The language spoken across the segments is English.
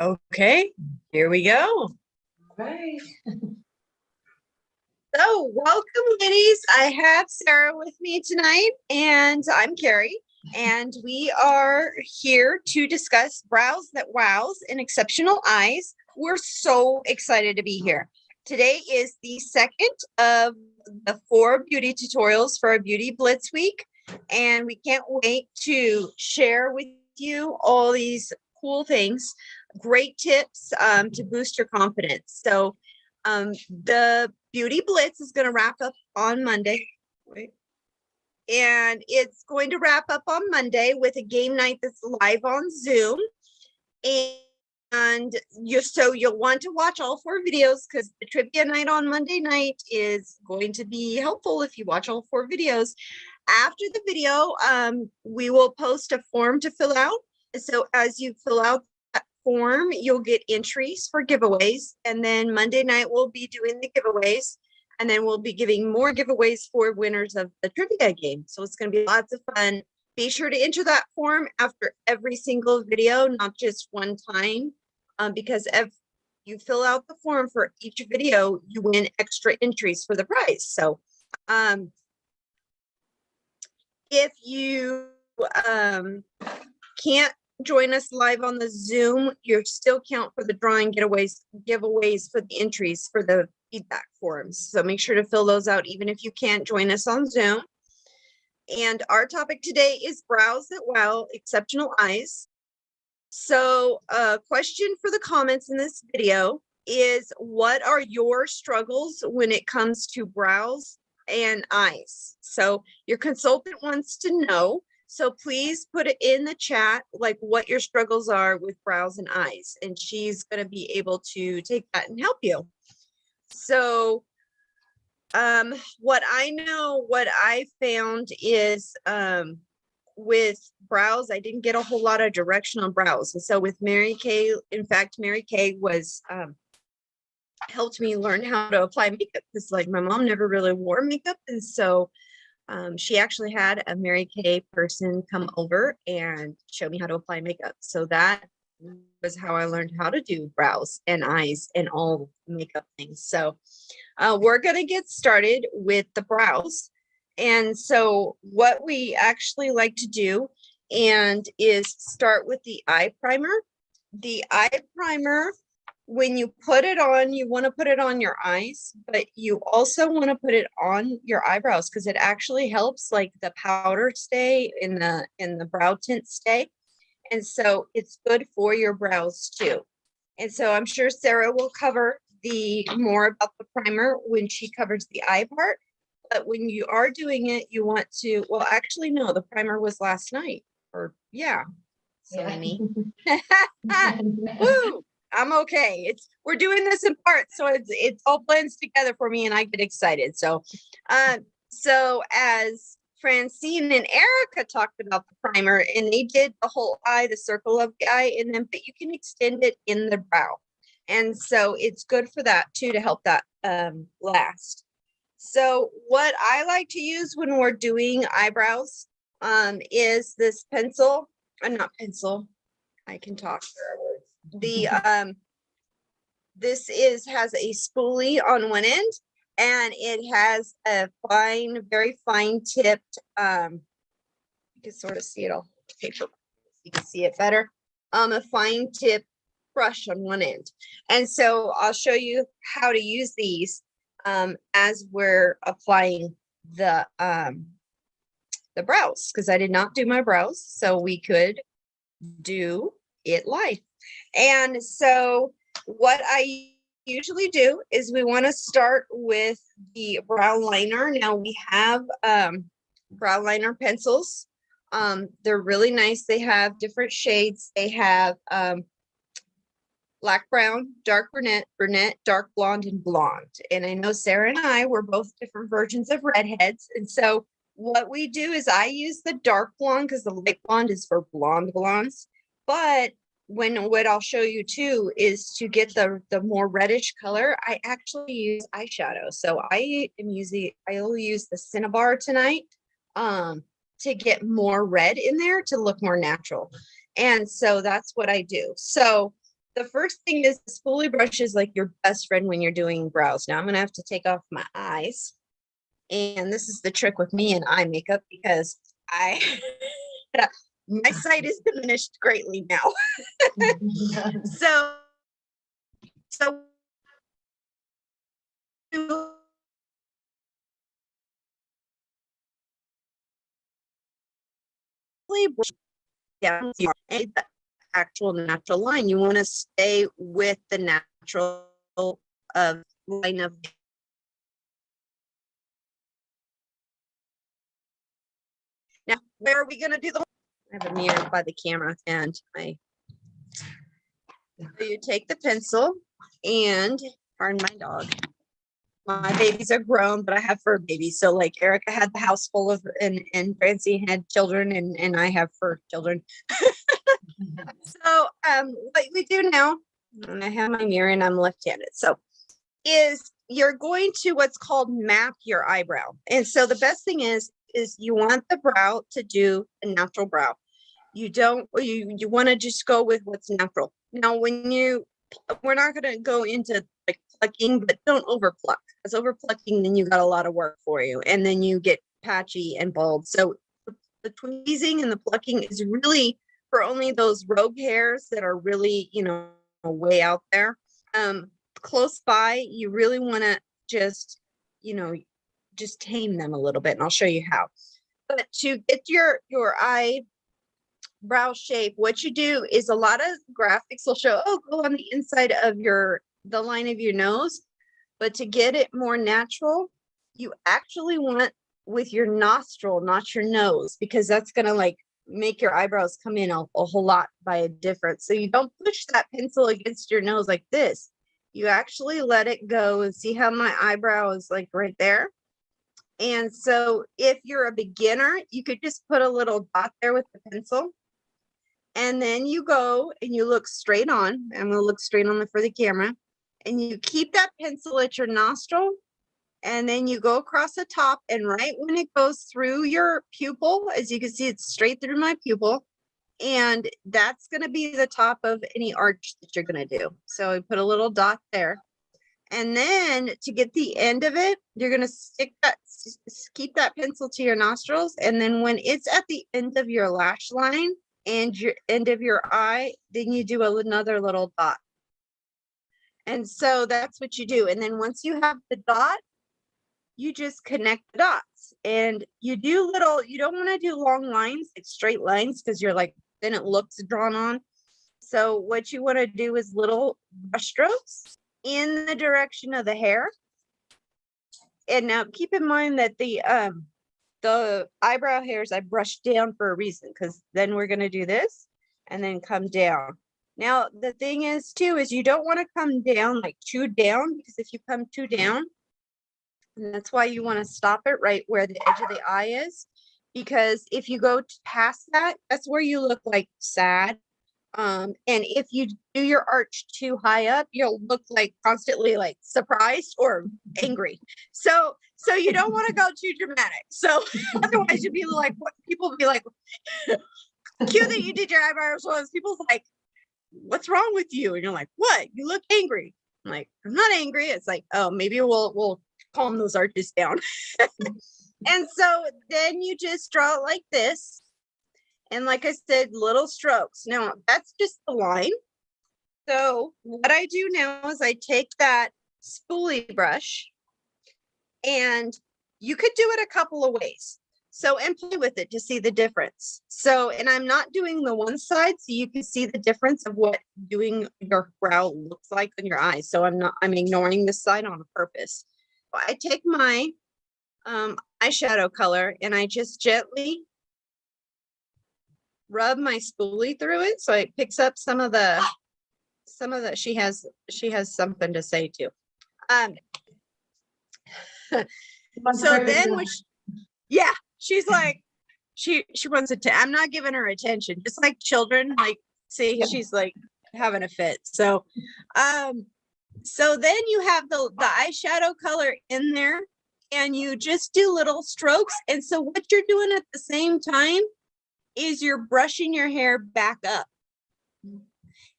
Okay, here we go. Right. So, welcome, ladies. I have Sarah with me tonight, and I'm Carrie, and we are here to discuss Brows That Wows and Exceptional Eyes. We're so excited to be here. Today is the second of the 4 beauty tutorials for our Beauty Blitz week, and we can't wait to share with you all these cool things, great tips to boost your confidence. So, the Beauty Blitz is going to wrap up on Monday. Wait. And it's going to wrap up on Monday with a game night that's live on Zoom. And you'll want to watch all 4 videos because the trivia night on Monday night is going to be helpful if you watch all 4 videos. After the video, we will post a form to fill out. So as you fill out form, you'll get entries for giveaways, and then Monday night we'll be doing the giveaways, and then we'll be giving more giveaways for winners of the trivia game. So it's going to be lots of fun. Be sure to enter that form after every single video, not just one time, because if you fill out the form for each video, you win extra entries for the prize. So if you can't join us live on the Zoom, you still count for the drawing giveaways for the entries for the feedback forms. So make sure to fill those out even if you can't join us on Zoom. And our topic today is Brows That Wow, Exceptional Eyes. So a question for the comments in this video is, what are your struggles when it comes to brows and eyes? So your consultant wants to know. So please put it in the chat, like what your struggles are with brows and eyes, and she's going to be able to take that and help you. So what I found is with brows, I didn't get a whole lot of direction on brows. And so with Mary Kay, in fact, Mary Kay was helped me learn how to apply makeup, because like my mom never really wore makeup, and so she actually had a Mary Kay person come over and show me how to apply makeup. So that was how I learned how to do brows and eyes and all makeup things. So we're going to get started with the brows. And so what we actually like to do is start with the eye primer. The eye primer, when you put it on, you want to put it on your eyes, but you also want to put it on your eyebrows, because it actually helps like the powder stay in the brow tint stay. And so it's good for your brows too. And so I'm sure Sarah will cover more about the primer when she covers the eye part. But when you are doing it, you want to, well, actually, no, the primer was last night, or yeah. Silly me. Woo! I'm okay. We're doing this in parts, so it's all blends together for me, and I get excited. So, so as Francine and Erica talked about the primer, and they did the whole eye, the circle of the eye, and then but you can extend it in the brow, and so it's good for that too, to help that last. So what I like to use when we're doing eyebrows is this pencil. Not pencil. I can talk. The this has a spoolie on one end, and it has a very fine tipped, you can sort of see it all paper, you can see it better, a fine tip brush on one end. And so I'll show you how to use these as we're applying the brows, because I did not do my brows, so we could do it live. And so what I usually do is we want to start with the brow liner. Now we have brow liner pencils They're really nice. They have different shades. They have black, brown, dark brunette, dark blonde, and blonde. And I know Sarah and I were both different versions of redheads. And so what we do is I use the dark blonde because the light blonde is for blonde blondes. But what I'll show you too is to get the more reddish color, I actually use eyeshadow. So I'll use the Cinnabar tonight to get more red in there to look more natural. And so that's what I do. So the first thing is the spoolie brush is like your best friend when you're doing brows. Now I'm gonna have to take off my eyes. And this is the trick with me and eye makeup because my sight is diminished greatly now. So down the actual natural line. You want to stay with the natural line of now. Where are we going to do the? I have a mirror by the camera, and so you take the pencil and pardon my dog. My babies are grown, but I have fur babies. So like Erica had the house full of, and Francie had children, and I have fur children. So what we do now, and I have my mirror and I'm left-handed. So is you're going to what's called map your eyebrow. And so the best thing is you want the brow to do a natural brow. You don't, you want to just go with what's natural. Now, we're not going to go into like plucking, but don't over pluck, because over plucking, then you got a lot of work for you. And then you get patchy and bald. So the tweezing and the plucking is really for only those rogue hairs that are really, way out there. Close by, you really want to just tame them a little bit, and I'll show you how. But to get your eyebrow shape, what you do is a lot of graphics will show, go on the inside of the line of your nose. But to get it more natural, you actually want with your nostril, not your nose, because that's going to like make your eyebrows come in a whole lot by a difference. So you don't push that pencil against your nose like this. You actually let it go, and see how my eyebrow is like right there. And so if you're a beginner, you could just put a little dot there with the pencil. And then you go and you look straight on. I'm going to look straight on for the camera. And you keep that pencil at your nostril. And then you go across the top. And right when it goes through your pupil, as you can see, it's straight through my pupil. And that's going to be the top of any arch that you're going to do. So I put a little dot there. And then to get the end of it, you're going to keep that pencil to your nostrils. And then when it's at the end of your lash line and your end of your eye, then you do another little dot. And so that's what you do. And then once you have the dot, you just connect the dots, and you don't want to do long lines, like straight lines, because you're like, then it looks drawn on. So what you want to do is little brush strokes in the direction of the hair. And now keep in mind that the eyebrow hairs I brushed down for a reason, because then we're going to do this and then come down. Now, the thing is too, is you don't want to come down like too down, because if you come too down, and that's why you want to stop it right where the edge of the eye is, because if you go past that, that's where you look like sad. And if you do your arch too high up, you'll look like constantly like surprised or angry. So you don't want to go too dramatic. So otherwise you'd be like, what people will be like, cute that you did your eyebrows once. People's like, what's wrong with you? And you're like, what? You look angry. I'm like, I'm not angry. It's like, oh, maybe we'll calm those arches down. And so then you just draw it like this. And like I said, little strokes. Now that's just the line. So what I do now is I take that spoolie brush, and you could do it a couple of ways. So, and play with it to see the difference. So, and I'm not doing the one side, so you can see the difference of what doing your brow looks like on your eyes. So I'm ignoring this side on purpose. I take my eyeshadow color and I just gently rub my spoolie through it so it picks up some of the she has something to say too. So then yeah, she's like she wants it to, I'm not giving her attention, just like children, like see, she's like having a fit. So so then you have the eyeshadow color in there and you just do little strokes. And so what you're doing at the same time is you're brushing your hair back up.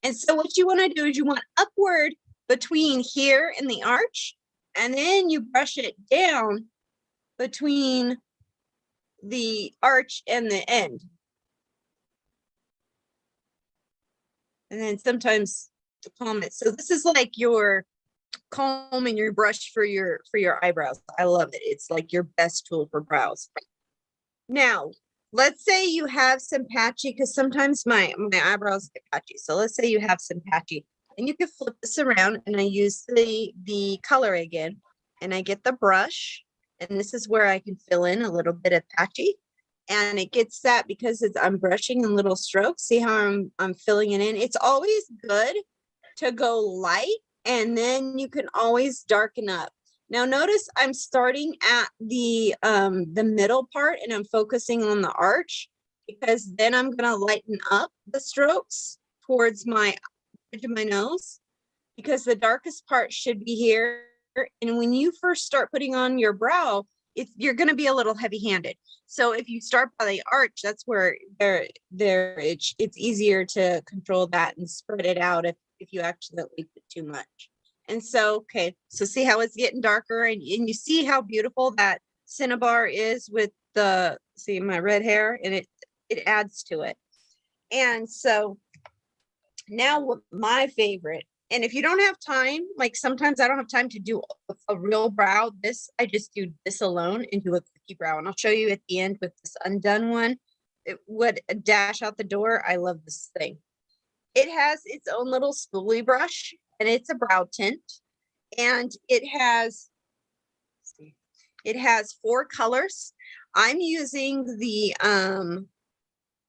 And so what you want to do is you want upward between here and the arch, and then you brush it down between the arch and the end. And then sometimes to comb it. So this is like your comb and your brush for your eyebrows. I love it. It's like your best tool for brows. Now, let's say you have some patchy, because sometimes my eyebrows get patchy. So let's say you have some patchy, and you can flip this around, and I use the color again, and I get the brush, and this is where I can fill in a little bit of patchy. And it gets that because I'm brushing in little strokes. See how I'm filling it in? It's always good to go light, and then you can always darken up. Now notice I'm starting at the middle part, and I'm focusing on the arch, because then I'm gonna lighten up the strokes towards my edge of my nose, because the darkest part should be here. And when you first start putting on your brow, you're going to be a little heavy-handed. So if you start by the arch, that's where it's easier to control that and spread it out if you accidentally put too much. And so, okay, so see how it's getting darker, and you see how beautiful that cinnabar is with see my red hair, and it adds to it. And so now my favorite, and if you don't have time, like sometimes I don't have time to do a real brow, I just do this alone and do a quickie brow. And I'll show you at the end with this undone one. It would dash out the door. I love this thing. It has its own little spoolie brush, and it's a brow tint. And it has 4 colors. I'm using the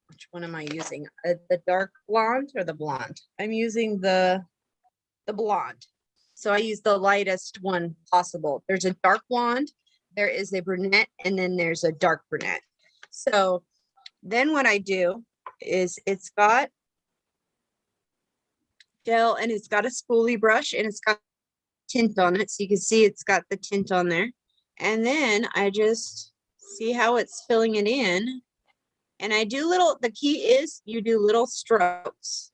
which one am I using? The dark blonde or the blonde? I'm using the blonde. So I use the lightest one possible. There's a dark blonde, there is a brunette, and then there's a dark brunette. So then what I do is it's got gel, and it's got a spoolie brush, and it's got tint on it. So you can see it's got the tint on there. And then I just see how it's filling it in. And I do the key is you do little strokes,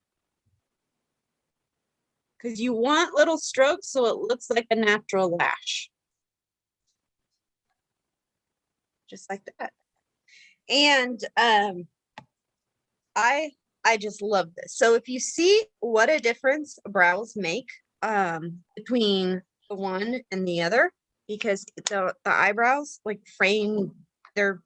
because you want little strokes so it looks like a natural lash. Just like that. And I just love this. So if you see what a difference brows make between the one and the other, because the eyebrows like frame, they're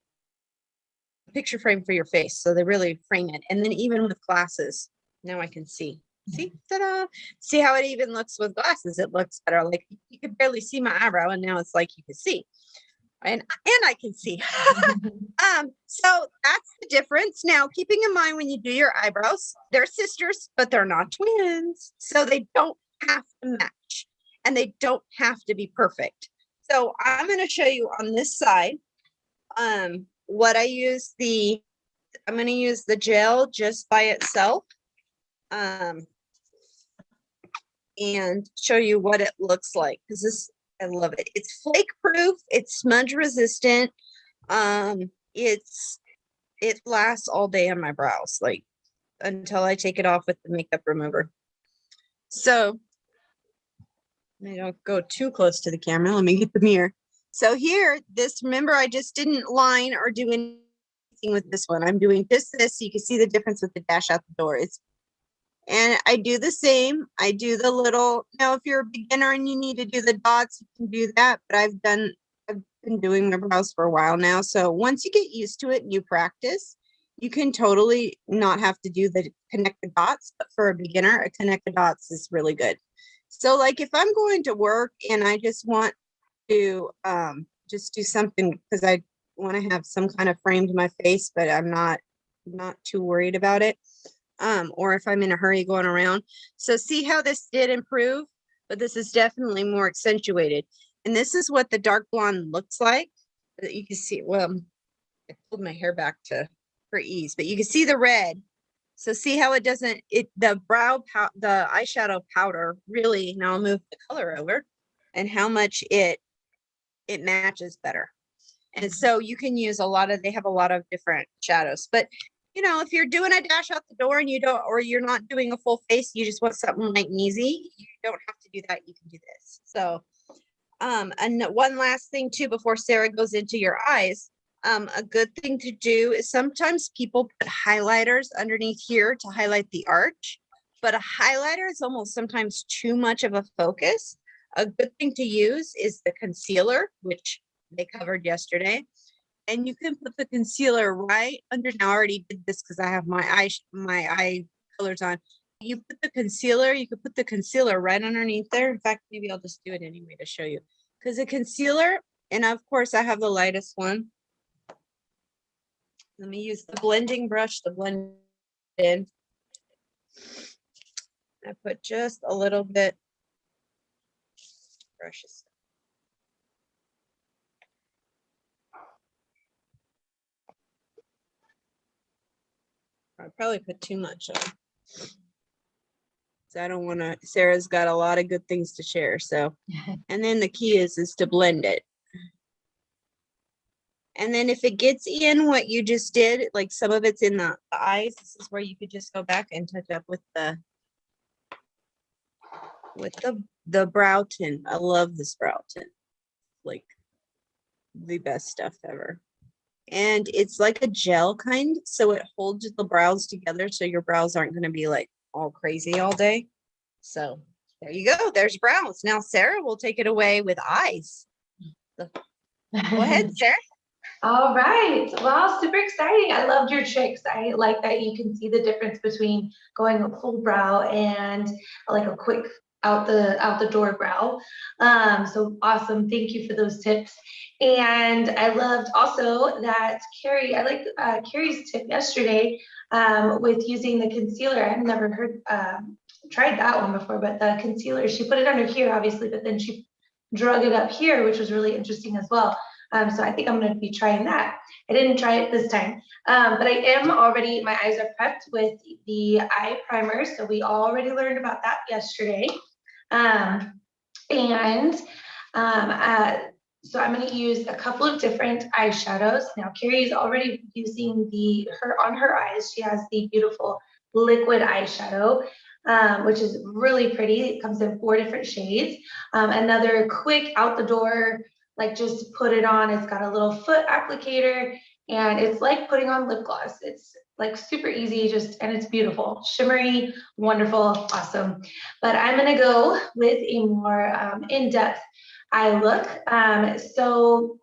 picture frame for your face, so they really frame it. And then even with glasses, now I can see. See, ta-da! See how it even looks with glasses? It looks better. Like you could barely see my eyebrow, and now it's like you can see, and I can see. So that's the difference. Now, keeping in mind when you do your eyebrows, they're sisters, but they're not twins, so they don't have to match, and they don't have to be perfect. So I'm going to show you on this side. What I use I'm going to use the gel just by itself, and show you what it looks like, because I love it. It's flake proof, it's smudge resistant. It lasts all day on my brows, like until I take it off with the makeup remover. So I don't go too close to the camera. Let me get the mirror. So here, remember, I just didn't line or do anything with this one. I'm doing just this. So you can see the difference with the dash out the door. And I do the same. I do the little, now if you're a beginner and you need to do the dots, you can do that. But I've been doing my brows for a while now. So once you get used to it and you practice, you can totally not have to do the connect the dots. But for a beginner, a connect the dots is really good. So like if I'm going to work and I just want to just do something because I want to have some kind of frame to my face, but I'm not not too worried about it. Or if I'm in a hurry going around. So see how this did improve, but this is definitely more accentuated. And this is what the dark blonde looks like. You can see, well, I pulled my hair back for ease, but you can see the red. So see how it doesn't, the eyeshadow powder really, now I'll move the color over and how much it matches better. And so you can use they have a lot of different shadows, but if you're doing a dash out the door and you're not doing a full face, you just want something like easy, you don't have to do that. You can do this. So, and one last thing too, before Sarah goes into your eyes, a good thing to do is sometimes people put highlighters underneath here to highlight the arch, but a highlighter is almost sometimes too much of a focus. A good thing to use is the concealer, which they covered yesterday. And you can put the concealer right under. Now I already did this because I have my eye colors on. You could put the concealer right underneath there. In fact, maybe I'll just do it anyway to show you. Because the concealer, and of course I have the lightest one. Let me use the blending brush to blend in. I put just a little bit. Brushes. I probably put too much on. So I don't want to, Sarah's got a lot of good things to share. So, and then the key is to blend it. And then if it gets in what you just did, like some of it's in the eyes, this is where you could just go back and touch up with the brow tint. I love this brow tint. Like the best stuff ever. And it's like a gel kind, so it holds the brows together so your brows aren't going to be like all crazy all day. So there you go. There's brows. Now Sarah will take it away with eyes. Go ahead, Sarah. All right. Well, super exciting. I loved your tricks. I like that you can see the difference between going a full brow and like a quick out the door brow. So awesome. Thank you for those tips. And I loved also that Carrie, I like Carrie's tip yesterday with using the concealer. I've never tried that one before, but the concealer, she put it under here, obviously, but then she drug it up here, which was really interesting as well. So I think I'm going to be trying that. I didn't try it this time, but I am already, my eyes are prepped with the eye primer. So we already learned about that yesterday. So I'm going to use a couple of different eyeshadows. Now Carrie's already using on her eyes. She has the beautiful liquid eyeshadow, which is really pretty. It comes in 4 different shades. Another quick out the door, like just put it on. It's got a little foot applicator and it's like putting on lip gloss. It's like super easy, and it's beautiful, shimmery, wonderful, awesome. But I'm gonna go with a more in-depth eye look. So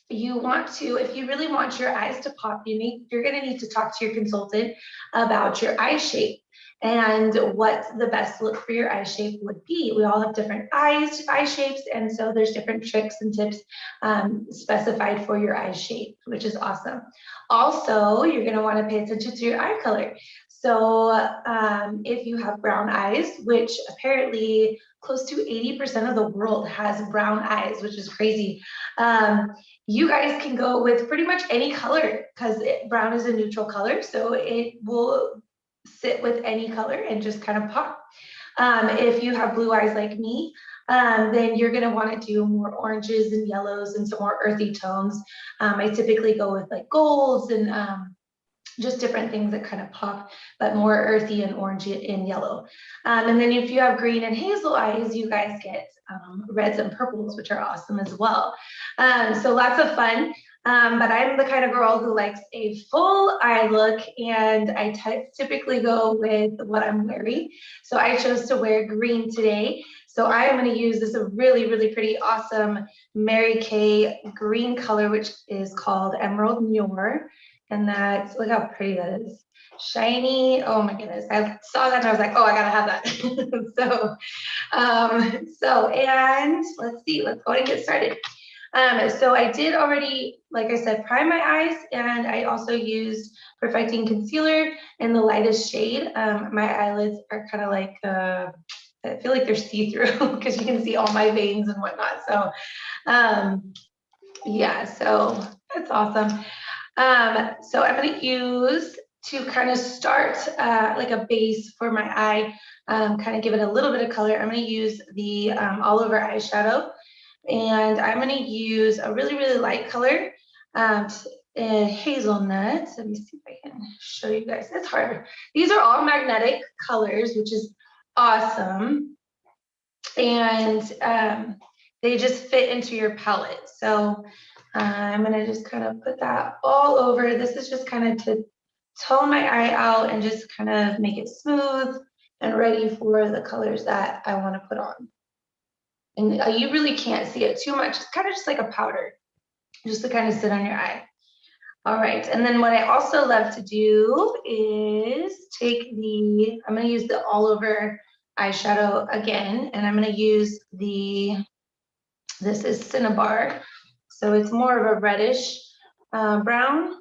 you want to, if you really want your eyes to pop, you're gonna need to talk to your consultant about your eye shape and what the best look for your eye shape would be. We all have different eye shapes, and so there's different tricks and tips specified for your eye shape, which is awesome. Also, you're going to want to pay attention to your eye color. So if you have brown eyes, which apparently close to 80% of the world has brown eyes, which is crazy. You guys can go with pretty much any color because brown is a neutral color, so it will sit with any color and just kind of pop. If you have blue eyes like me, then you're going to want to do more oranges and yellows and some more earthy tones. I typically go with like golds and just different things that kind of pop, but more earthy and orange and yellow. And then if you have green and hazel eyes, you guys get reds and purples, which are awesome as well. So lots of fun. But I'm the kind of girl who likes a full eye look, and I typically go with what I'm wearing. So I chose to wear green today. So I am going to use this really, really pretty, awesome Mary Kay green color, which is called Emerald Noir. And that's, look how pretty that is. Shiny. Oh my goodness. I saw that and I was like, oh, I gotta have that. And let's see, let's go ahead and get started. So I did already, like I said, prime my eyes, and I also used Perfecting Concealer in the lightest shade. My eyelids are kind of like, I feel like they're see-through because you can see all my veins and whatnot. So yeah, so that's awesome. So I'm going to use to kind of start like a base for my eye, kind of give it a little bit of color. I'm going to use the all over eyeshadow, and I'm going to use a really, really light color, hazelnut. Let me see if I can show you guys. It's hard. These are all magnetic colors, which is awesome. And they just fit into your palette. So I'm gonna just kind of put that all over. This is just kind of to tone my eye out and just kind of make it smooth and ready for the colors that I want to put on. And you really can't see it too much. It's kind of just like a powder, just to kind of sit on your eye. All right, and then what I also love to do is take the, I'm gonna use the all over eyeshadow again, and I'm gonna use this is Cinnabar. So it's more of a reddish brown.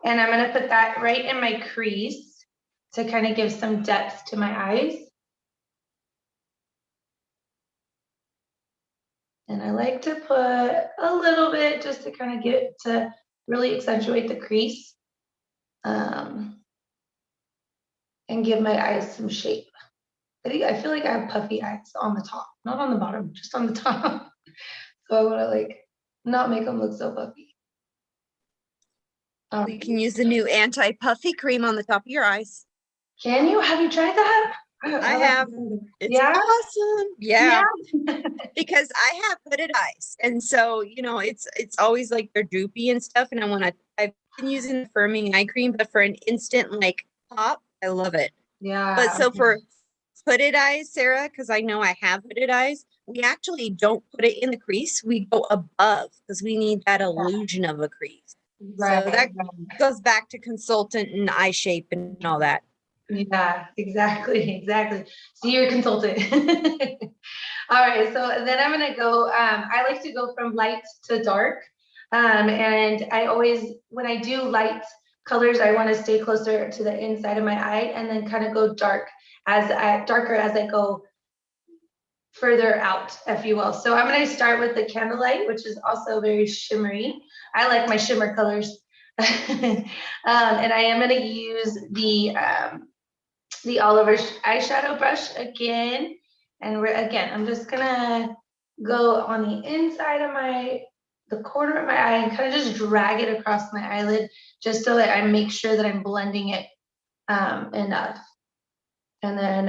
And I'm gonna put that right in my crease to kind of give some depth to my eyes. And I like to put a little bit just to kind of get to really accentuate the crease and give my eyes some shape. I feel like I have puffy eyes on the top, not on the bottom, just on the top. So I want to like not make them look so puffy. You can use the new anti-puffy cream on the top of your eyes. Can you? Have you tried that? I have. It's Yeah? awesome. Yeah. Because I have hooded eyes. And so, it's always like they're droopy and stuff. And I've been using the firming eye cream, but for an instant like pop, I love it. Yeah. But so for hooded eyes, Sarah, because I know I have hooded eyes, we actually don't put it in the crease. We go above because we need that illusion of a crease. Right. So that goes back to consultant and eye shape and all that. Yeah, exactly. So you're a consultant. All right, so then I'm gonna go, I like to go from light to dark. And I always, when I do light colors, I wanna stay closer to the inside of my eye and then kind of go darker as I go further out, if you will. So I'm gonna start with the Candlelight, which is also very shimmery. I like my shimmer colors. And I am gonna use the all over eyeshadow brush again. And I'm just gonna go on the inside of the corner of my eye and kind of just drag it across my eyelid, just so that I make sure that I'm blending it enough. And then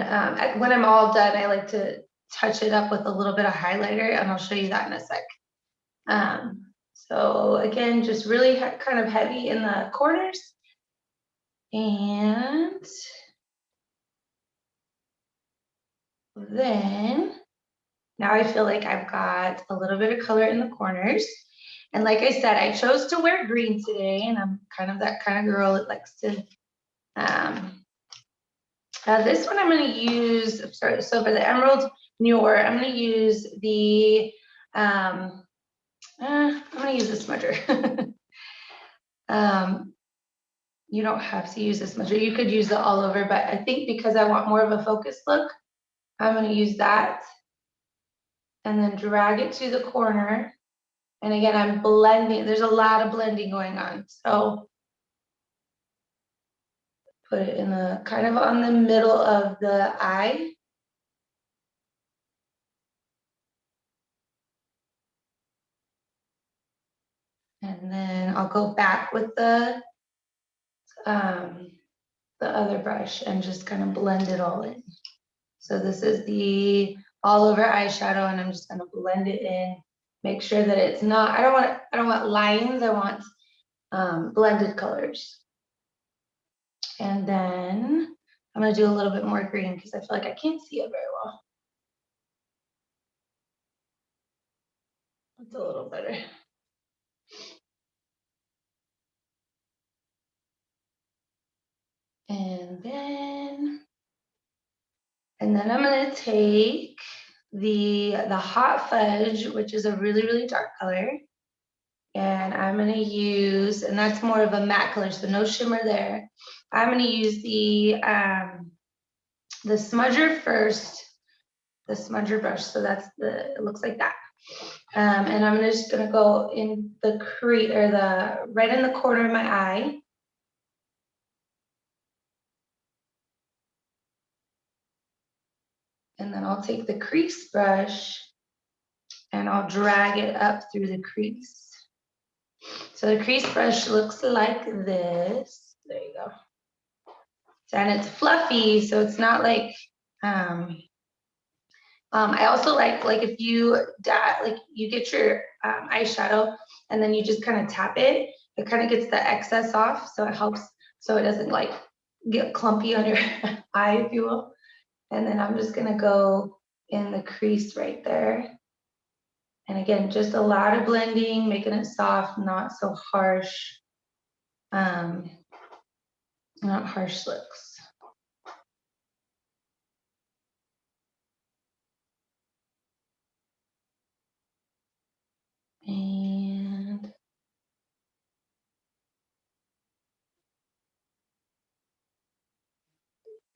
when I'm all done, I like to touch it up with a little bit of highlighter, and I'll show you that in a sec. So again, just really kind of heavy in the corners. And then now I feel like I've got a little bit of color in the corners. And like I said, I chose to wear green today, and I'm kind of that kind of girl that likes to, this one I'm gonna use, sorry, so for the Emerald Noir, I'm gonna use the, I'm gonna use the smudger. You don't have to use this smudger. You could use it all over, but I think because I want more of a focused look, I'm gonna use that. And then drag it to the corner. And again, I'm blending. There's a lot of blending going on. So put it in the kind of on the middle of the eye. And then I'll go back with the other brush and just kind of blend it all in. So this is the all over eyeshadow, and I'm just gonna blend it in. Make sure that it's not, I don't want lines, I want blended colors. And then I'm gonna do a little bit more green because I feel like I can't see it very well. It's a little better. And then I'm gonna take the Hot Fudge, which is a really, really dark color. And I'm gonna use, and that's more of a matte color, so no shimmer there. I'm gonna use the smudger first, the smudger brush. So that's it looks like that. And I'm just gonna go in the crease, or right in the corner of my eye. And then I'll take the crease brush and I'll drag it up through the crease. So the crease brush looks like this. There you go. And it's fluffy, so it's not like, I also like if you you get your eyeshadow and then you just kind of tap it, it kind of gets the excess off, so it helps, so it doesn't like get clumpy on your eye, if you will. And then I'm just gonna go in the crease right there. And again, just a lot of blending, making it soft, not so harsh, not harsh looks. And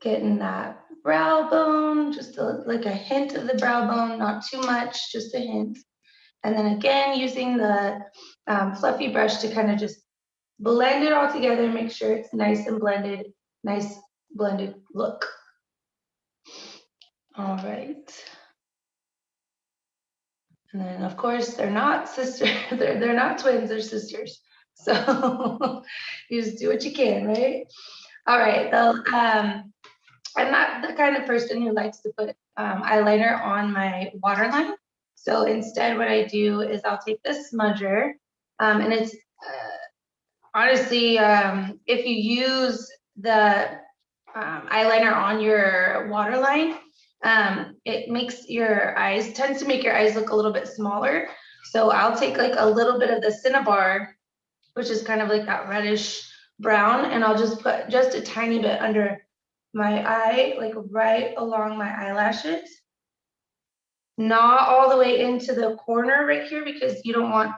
getting that brow bone, just like a hint of the brow bone, not too much, just a hint. And then again, using the fluffy brush to kind of just blend it all together, make sure it's nice and blended, nice blended look. All right. And then of course, they're not sisters, they're not twins, they're sisters. So you just do what you can, right? All right, so I'm not the kind of person who likes to put eyeliner on my waterline. So instead what I do is I'll take this smudger, and it's honestly, if you use the eyeliner on your waterline, it makes your eyes, tends to make your eyes look a little bit smaller. So I'll take like a little bit of the Cinnabar, which is kind of like that reddish brown, and I'll just put just a tiny bit under my eye, like right along my eyelashes. Not all the way into the corner right here, because you don't want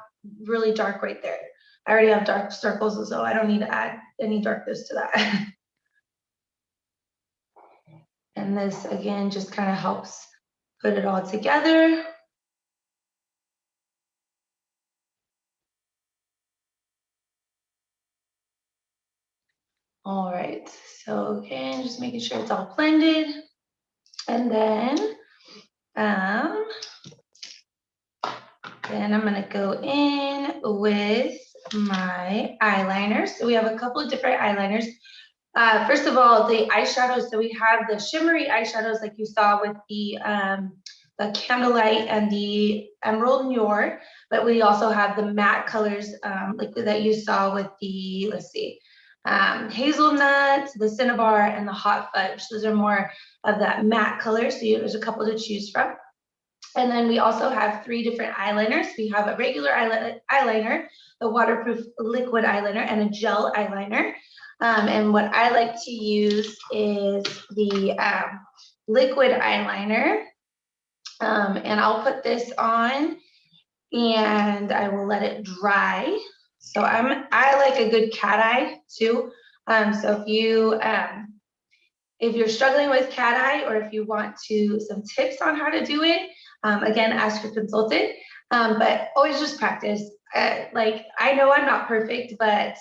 really dark right there. I already have dark circles, so I don't need to add any darkness to that. And this again just kind of helps put it all together. All right, so again, just making sure it's all blended. And then I'm gonna go in with my eyeliner. So we have a couple of different eyeliners. First of all, the eyeshadows, so we have the shimmery eyeshadows like you saw with the Candlelight and the Emerald Noir, but we also have the matte colors like that you saw with the, let's see, Hazelnut, the Cinnabar, and the Hot Fudge. Those are more of that matte color, so there's a couple to choose from. And then we also have 3 different eyeliners. We have a regular eyeliner, the waterproof liquid eyeliner, and a gel eyeliner. And what I like to use is the liquid eyeliner. And I'll put this on and I will let it dry. So I like a good cat eye too. So if you're struggling with cat eye, or if you want some tips on how to do it, again, ask your consultant, but always just practice. Like, I know I'm not perfect, but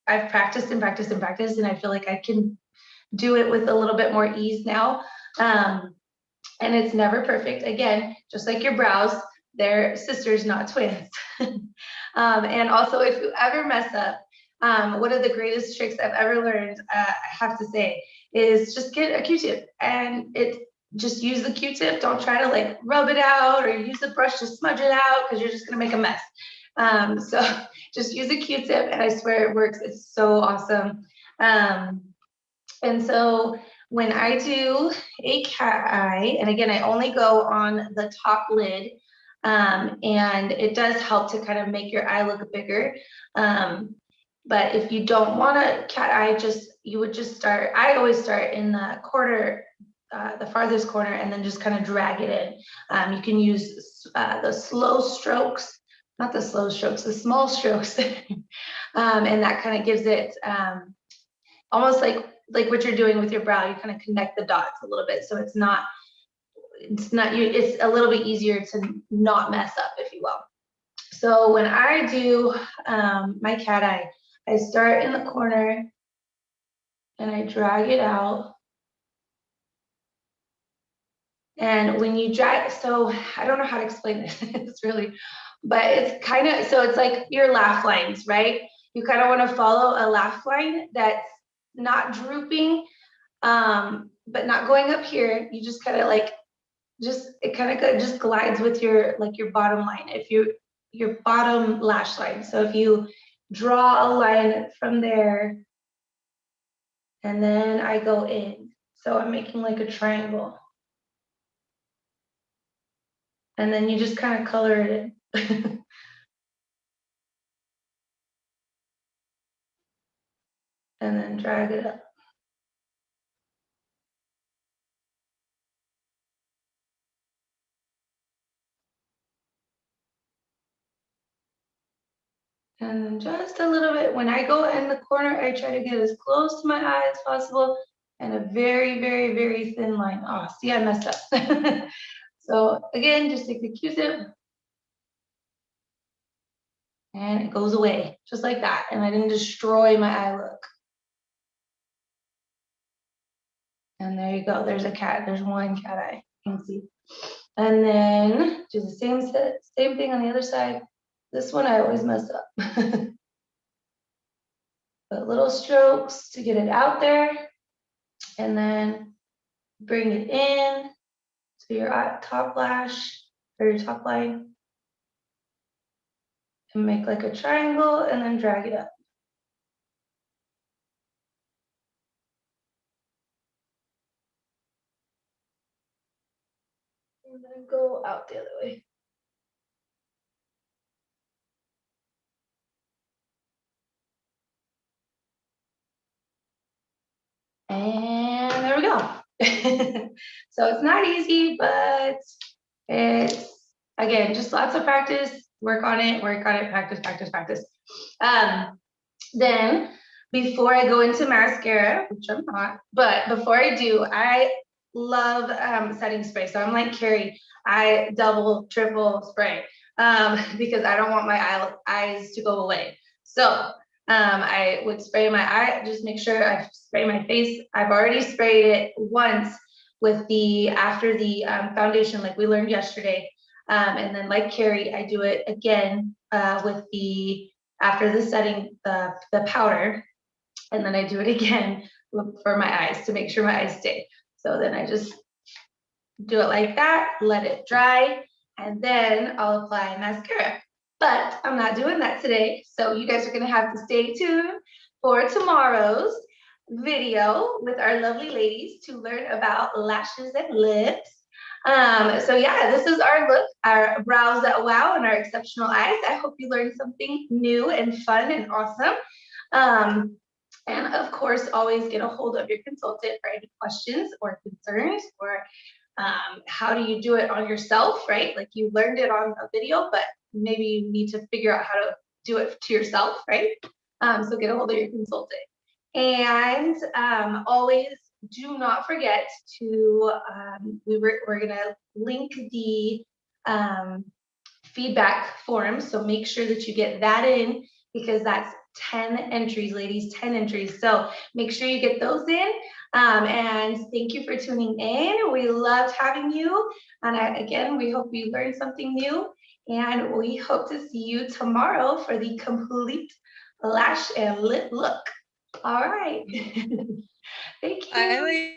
I've practiced and practiced and practiced, and I feel like I can do it with a little bit more ease now. And it's never perfect. Again, just like your brows, they're sisters, not twins. And also, if you ever mess up, one of the greatest tricks I've ever learned, I have to say, is just get a Q-tip and just use the Q-tip. Don't try to like rub it out or use the brush to smudge it out, because you're just gonna make a mess. So just use a Q-tip, and I swear it works. It's so awesome. And so when I do a cat eye, and again, I only go on the top lid, and it does help to kind of make your eye look bigger. But if you don't want a cat eye, you would just start, I always start in the corner, the farthest corner, and then just kind of drag it in. You can use the slow strokes not the slow strokes, the small strokes. And that kind of gives it almost like what you're doing with your brow. You kind of connect the dots a little bit, so it's not you. It's a little bit easier to not mess up, if you will. So when I do my cat eye, I start in the corner and I drag it out. And when you drag, so I don't know how to explain this. It's really, but it's kind of, so it's like your laugh lines, right? You kind of want to follow a laugh line that's not drooping, but not going up here. You just kind of like, it kind of just glides with your, like your bottom line, if your bottom lash line. So if you draw a line from there, and then I go in. So I'm making like a triangle. And then you just kind of color it in. And then drag it up. And then just a little bit, when I go in the corner, I try to get as close to my eye as possible, and a very, very, very thin line. Oh, see, I messed up. So again, just take the Q-tip, and it goes away, just like that. And I didn't destroy my eye look. And there you go, there's a cat, there's one cat eye, you can see. And then do the same thing on the other side. This one I always mess up. But little strokes to get it out there, and then bring it in to your top lash or your top line, and make like a triangle, and then drag it up. And then go out the other way. And there we go. So it's not easy, but it's, again, just lots of practice. Work on it, practice, practice, practice. Then before I go into mascara, which I'm not, but before I do, I love setting spray. So I'm like Carrie, I double, triple spray because I don't want my eyes to go away. So I would spray my eye, just make sure I spray my face. I've already sprayed it once with the, after the foundation, like we learned yesterday. And then like Carrie, I do it again with the, after the setting, the powder. And then I do it again for my eyes to make sure my eyes stay. So then I just do it like that, let it dry, and then I'll apply mascara. But I'm not doing that today. So you guys are gonna have to stay tuned for tomorrow's video with our lovely ladies to learn about lashes and lips. So yeah, this is our look, our brows that wow and our exceptional eyes. I hope you learned something new and fun and awesome. And of course, always get a hold of your consultant for any questions or concerns, or how do you do it on yourself, right? Like you learned it on a video, but maybe you need to figure out how to do it to yourself, right? So get a hold of your consultant. And always do not forget to, we're gonna link the feedback form. So make sure that you get that in, because that's 10 entries, ladies, 10 entries. So make sure you get those in. And thank you for tuning in. We loved having you. And again, we hope you learned something new. And we hope to see you tomorrow for the complete lash and lip look. All right. Thank you.